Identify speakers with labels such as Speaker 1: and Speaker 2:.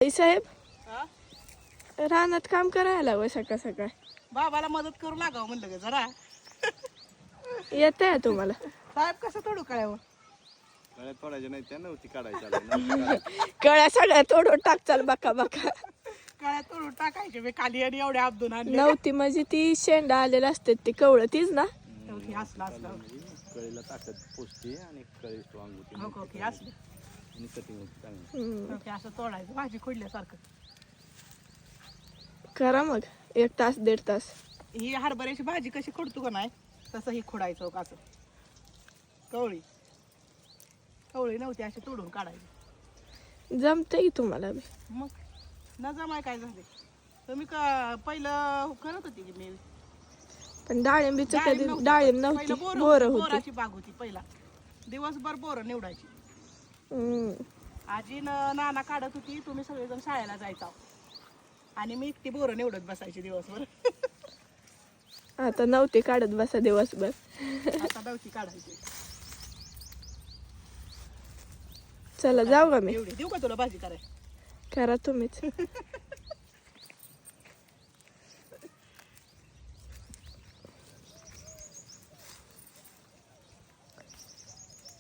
Speaker 1: आई साहेब
Speaker 2: हा?
Speaker 1: रानात काम करायला हवं सकाळ सकाळ.
Speaker 2: बाबाला मदत करू लागावं म्हणलं ग जरा.
Speaker 1: येत आहे तुम्हाला?
Speaker 2: साहेब कसं तोडू कळ्यावर?
Speaker 3: कळ्या तोडायच्या नाही त्या नव्हती काढायच्या.
Speaker 1: कळ्या सगळ्या तोडून टाकचाल बका बका.
Speaker 2: कळ्या तोडून टाकायचे मी खाली आणि एवढ्या अब्दून आणले.
Speaker 1: नव्हती म्हणजे ती शेंडा आलेला असते ती कवळ तीच ना.
Speaker 2: ओके असलं असलं.
Speaker 3: कळीला ताकद पोचते आणि कळी स्ट्रॉंग होते
Speaker 2: ओके ओके असलं.
Speaker 3: आणि कटिंग होते चांगली.
Speaker 2: ओके असं तोडायचं भाजी खोडल्यासारखं.
Speaker 1: करा मग 1 तास 1.5 तास.
Speaker 2: ही हरभऱ्याची भाजी कशी खोडतो का नाही तसं ही खोडायचं का असं. कवळी कवळी नव्हती अशी तोडून काढायची.
Speaker 1: जमतंय तुम्हाला बी.
Speaker 2: मग न जमाय काय झाले तुम्ही का पहिलं करत होती की मी.
Speaker 1: पण डाळिंबीचं कधी
Speaker 2: नव्हतं.
Speaker 1: डाळिंब
Speaker 2: पहिलं
Speaker 1: नव्हती
Speaker 2: बोरं
Speaker 1: बोर
Speaker 2: होती,
Speaker 1: होती.
Speaker 2: बोराची बाग होती पहिला. दिवसभर बोरं निवडायची. आजी नाना काढत होती तुम्ही सगळेजण शाळेला जायचा आणि मी एकटी बोरं निवडत बसायची दिवसभर.
Speaker 1: आता नव्हती काढत बसा दिवसभर.
Speaker 2: आता नव्हती काढायची.
Speaker 1: चला जाऊ का मी?
Speaker 2: एवढी देऊ का तुला भाजी करायला?
Speaker 1: करा तुम्हीच.